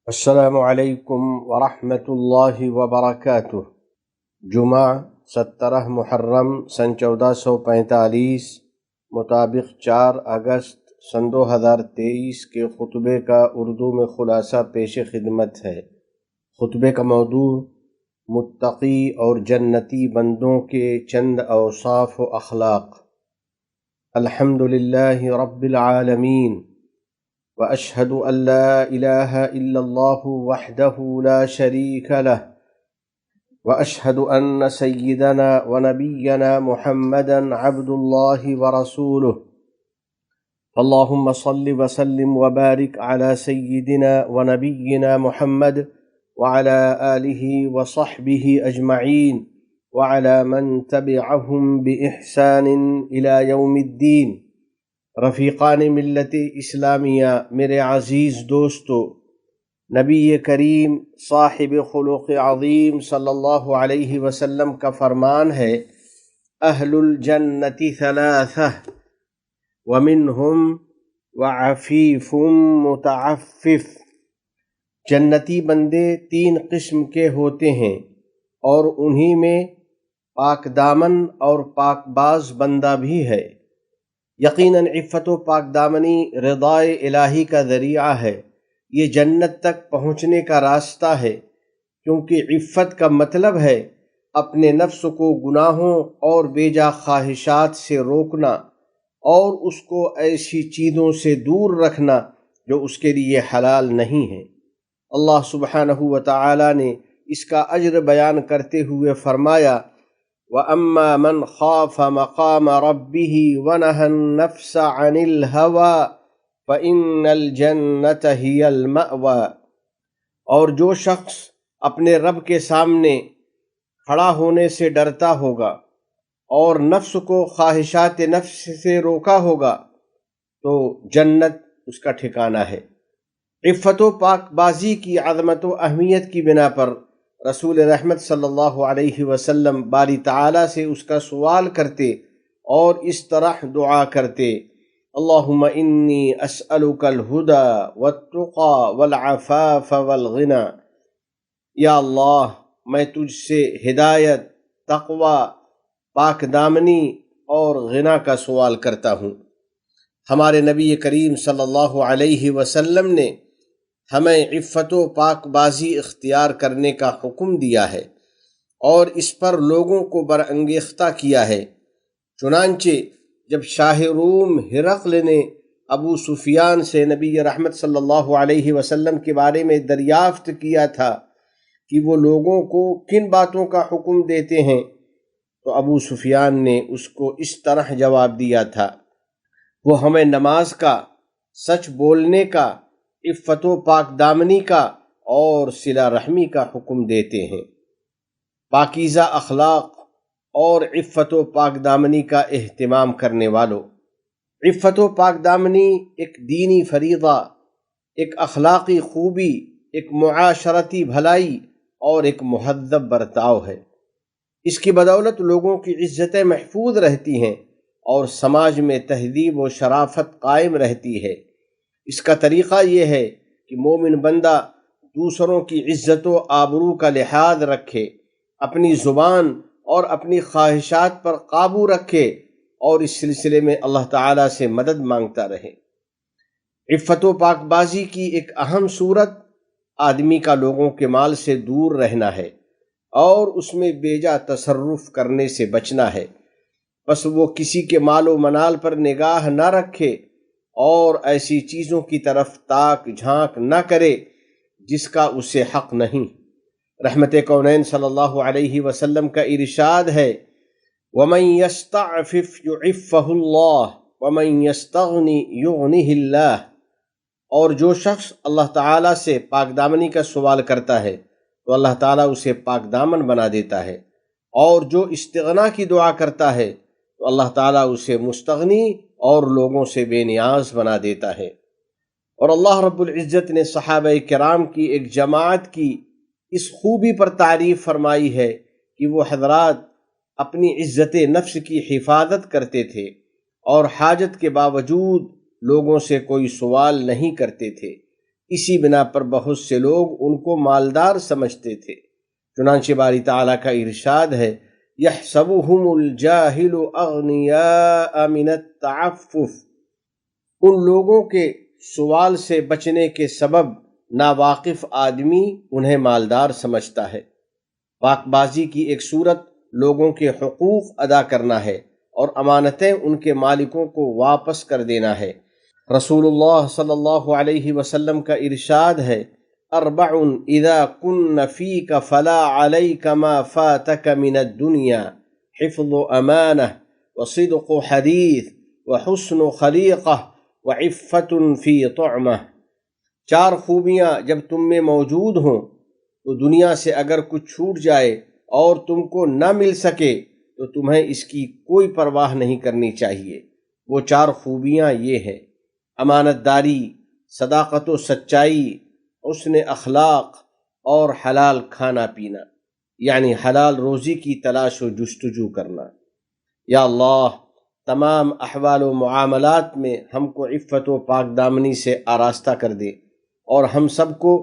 السلام علیکم ورحمۃ اللہ وبرکاتہ۔ جمعہ 17 محرم سن 1445 مطابق 4 اگست سن 2023 کے خطبے کا اردو میں خلاصہ پیش خدمت ہے۔ خطبے کا موضوع متقی اور جنتی بندوں کے چند اوصاف و اخلاق۔ الحمدللہ رب العالمین وأشهد أن لا إله إلا الله وحده لا شريك له وأشهد أن سيدنا ونبينا محمدا عبد الله ورسوله اللهم صل وسلم وبارك على سيدنا ونبينا محمد وعلى آله وصحبه أجمعين وعلى من تبعهم بإحسان إلى يوم الدين۔ رفیقان ملت اسلامیہ، میرے عزیز دوستو، نبی کریم صاحب خلق عظیم صلی اللہ علیہ وسلم کا فرمان ہے، اہل الجنت ثلاثہ ومنہم وعفیف متعفف۔ جنتی بندے 3 قسم کے ہوتے ہیں اور انہی میں پاک دامن اور پاک باز بندہ بھی ہے۔ یقیناً عفت و پاک دامنی رضائے الہی کا ذریعہ ہے، یہ جنت تک پہنچنے کا راستہ ہے، کیونکہ عفت کا مطلب ہے اپنے نفس کو گناہوں اور بیجا خواہشات سے روکنا اور اس کو ایسی چیزوں سے دور رکھنا جو اس کے لیے حلال نہیں ہیں۔ اللہ سبحانہ و تعالی نے اس کا اجر بیان کرتے ہوئے فرمایا، وَأَمَّا مَنْ خَافَ مَقَامَ رَبِّهِ وَنَهَى النَّفْسَ عَنِ الْهَوَىٰ فَإِنَّ الْجَنَّةَ هِيَ الْمَأْوَىٰ۔ اور جو شخص اپنے رب کے سامنے کھڑا ہونے سے ڈرتا ہوگا اور نفس کو خواہشات نفس سے روکا ہوگا تو جنت اس کا ٹھکانہ ہے۔ عفت و پاک بازی کی عظمت و اہمیت کی بنا پر رسول رحمت صلی اللہ علیہ وسلم باری تعالیٰ سے اس کا سوال کرتے اور اس طرح دعا کرتے، اللہم انی اسألک الہدی والتقی والعفاف والغنی۔ یا اللہ، میں تجھ سے ہدایت، تقوی، پاک دامنی اور غنا کا سوال کرتا ہوں۔ ہمارے نبی کریم صلی اللہ علیہ وسلم نے ہمیں عفت و پاک بازی اختیار کرنے کا حکم دیا ہے اور اس پر لوگوں کو برانگیختہ کیا ہے۔ چنانچہ جب شاہ روم ہرقل نے ابو سفیان سے نبی رحمت صلی اللہ علیہ وسلم کے بارے میں دریافت کیا تھا کہ وہ لوگوں کو کن باتوں کا حکم دیتے ہیں، تو ابو سفیان نے اس کو اس طرح جواب دیا تھا، وہ ہمیں نماز کا، سچ بولنے کا، عفت و پاک دامنی کا اور صلہ رحمی کا حکم دیتے ہیں۔ پاکیزہ اخلاق اور عفت و پاک دامنی کا اہتمام کرنے والوں، عفت و پاک دامنی ایک دینی فریضہ، ایک اخلاقی خوبی، ایک معاشرتی بھلائی اور ایک مہذب برتاؤ ہے۔ اس کی بدولت لوگوں کی عزتیں محفوظ رہتی ہیں اور سماج میں تہذیب و شرافت قائم رہتی ہے۔ اس کا طریقہ یہ ہے کہ مومن بندہ دوسروں کی عزت و آبرو کا لحاظ رکھے، اپنی زبان اور اپنی خواہشات پر قابو رکھے اور اس سلسلے میں اللہ تعالیٰ سے مدد مانگتا رہے۔ عفت و پاک بازی کی ایک اہم صورت آدمی کا لوگوں کے مال سے دور رہنا ہے اور اس میں بیجا تصرف کرنے سے بچنا ہے۔ بس وہ کسی کے مال و منال پر نگاہ نہ رکھے اور ایسی چیزوں کی طرف تاک جھانک نہ کرے جس کا اسے حق نہیں۔ رحمت کونین صلی اللہ علیہ وسلم کا ارشاد ہے، وَمَن يَسْتَعْفِفْ يُعِفَّهُ اللَّهُ وَمَن يَسْتَغْنِ يُغْنِهِ اللَّهُ۔ اور جو شخص اللہ تعالیٰ سے پاک دامنی کا سوال کرتا ہے تو اللہ تعالیٰ اسے پاک دامن بنا دیتا ہے، اور جو استغنا کی دعا کرتا ہے تو اللہ تعالیٰ اسے مستغنی اور لوگوں سے بے نیاز بنا دیتا ہے۔ اور اللہ رب العزت نے صحابہ کرام کی ایک جماعت کی اس خوبی پر تعریف فرمائی ہے کہ وہ حضرات اپنی عزت نفس کی حفاظت کرتے تھے اور حاجت کے باوجود لوگوں سے کوئی سوال نہیں کرتے تھے، اسی بنا پر بہت سے لوگ ان کو مالدار سمجھتے تھے۔ چنانچہ باری تعالیٰ کا ارشاد ہے، یحسبهم الجاہل اغنیاء من التعفف، ان لوگوں کے سوال سے بچنے کے سبب ناواقف آدمی انہیں مالدار سمجھتا ہے۔ پاک بازی کی ایک صورت لوگوں کے حقوق ادا کرنا ہے اور امانتیں ان کے مالکوں کو واپس کر دینا ہے۔ رسول اللہ صلی اللہ علیہ وسلم کا ارشاد ہے، اربع اذا کن فیک فلا علیک ما فاتک من الدنیا، حفظ امانہ وصدق حدیث وحسن خلیقہ وعفت فی طعمہ۔ 4 خوبیاں جب تم میں موجود ہوں تو دنیا سے اگر کچھ چھوٹ جائے اور تم کو نہ مل سکے تو تمہیں اس کی کوئی پرواہ نہیں کرنی چاہیے۔ وہ 4 خوبیاں یہ ہیں: امانت داری، صداقت و سچائی، حسن اخلاق اور حلال کھانا پینا، یعنی حلال روزی کی تلاش و جستجو کرنا۔ یا اللہ، تمام احوال و معاملات میں ہم کو عفت و پاک دامنی سے آراستہ کر دے اور ہم سب کو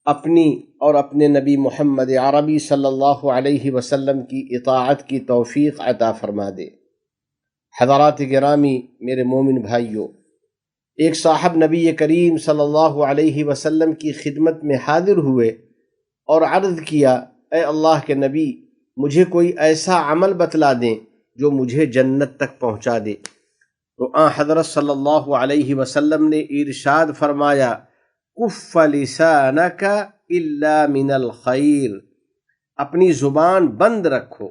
اپنی اور اپنے نبی محمد عربی صلی اللہ علیہ وسلم کی اطاعت کی توفیق عطا فرما دے۔ حضرات گرامی، میرے مومن بھائیوں، ایک صاحب نبی کریم صلی اللہ علیہ وسلم کی خدمت میں حاضر ہوئے اور عرض کیا، اے اللہ کے نبی، مجھے کوئی ایسا عمل بتلا دیں جو مجھے جنت تک پہنچا دے۔ تو آن حضرت صلی اللہ علیہ وسلم نے ارشاد فرمایا، کف لسانک الا من الخیر، اپنی زبان بند رکھو،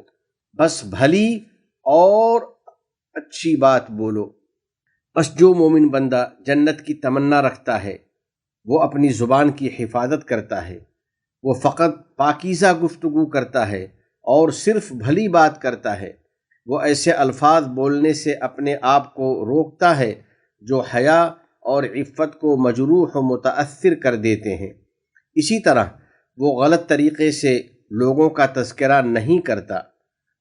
بس بھلی اور اچھی بات بولو۔ بس جو مومن بندہ جنت کی تمنا رکھتا ہے وہ اپنی زبان کی حفاظت کرتا ہے، وہ فقط پاکیزہ گفتگو کرتا ہے اور صرف بھلی بات کرتا ہے، وہ ایسے الفاظ بولنے سے اپنے آپ کو روکتا ہے جو حیا اور عفت کو مجروح و متاثر کر دیتے ہیں۔ اسی طرح وہ غلط طریقے سے لوگوں کا تذکرہ نہیں کرتا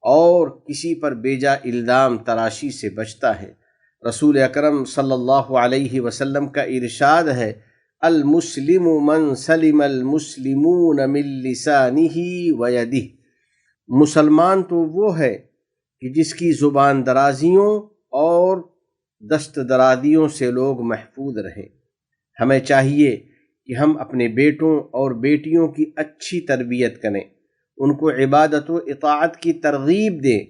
اور کسی پر بیجا الزام تراشی سے بچتا ہے۔ رسول اکرم صلی اللہ علیہ وسلم کا ارشاد ہے، المسلم من سلم المسلمون من لسانہ ویدہ، مسلمان تو وہ ہے کہ جس کی زبان درازیوں اور دست درازیوں سے لوگ محفوظ رہیں۔ ہمیں چاہیے کہ ہم اپنے بیٹوں اور بیٹیوں کی اچھی تربیت کریں، ان کو عبادت و اطاعت کی ترغیب دیں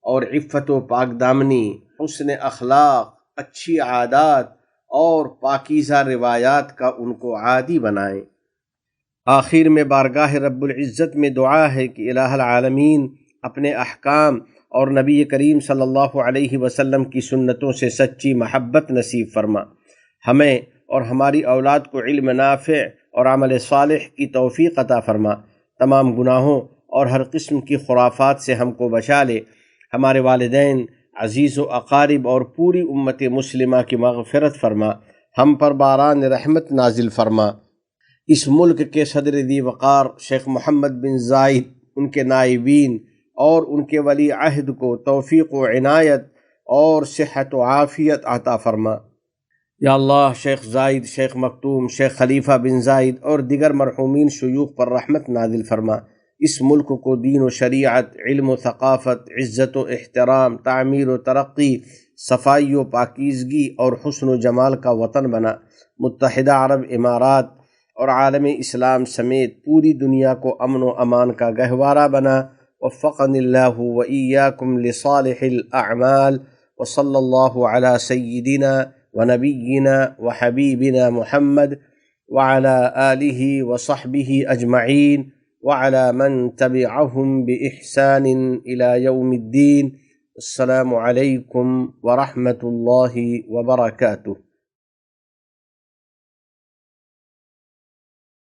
اور عفت و پاک دامنی، حسن اخلاق، اچھی عادات اور پاکیزہ روایات کا ان کو عادی بنائیں۔ آخر میں بارگاہ رب العزت میں دعا ہے کہ الہ العالمین اپنے احکام اور نبی کریم صلی اللہ علیہ وسلم کی سنتوں سے سچی محبت نصیب فرما، ہمیں اور ہماری اولاد کو علم نافع اور عمل صالح کی توفیق عطا فرما، تمام گناہوں اور ہر قسم کی خرافات سے ہم کو بچا لے، ہمارے والدین، عزیز و اقارب اور پوری امت مسلمہ کی مغفرت فرما، ہم پر باران رحمت نازل فرما۔ اس ملک کے صدر ذی وقار شیخ محمد بن زائد، ان کے نائبین اور ان کے ولی عہد کو توفیق و عنایت اور صحت و عافیت عطا فرما۔ یا اللہ، شیخ زائد، شیخ مکتوم، شیخ خلیفہ بن زائد اور دیگر مرحومین شیوخ پر رحمت نازل فرما۔ اس ملک کو دین و شریعت، علم و ثقافت، عزت و احترام، تعمیر و ترقی، صفائی و پاکیزگی اور حسن و جمال کا وطن بنا۔ متحدہ عرب امارات اور عالم اسلام سمیت پوری دنیا کو امن و امان کا گہوارہ بنا۔ وفقنی اللہ و ایاکم لصالح الاعمال، وصلی اللہ علی سیدنا ونبینا وحبیبنا محمد وعلی آلہ وصحبہ اجمعین وعلی من تبعہم بإحسان إلی یوم الدین۔ السلام علیکم ورحمۃ اللہ وبرکاتہ۔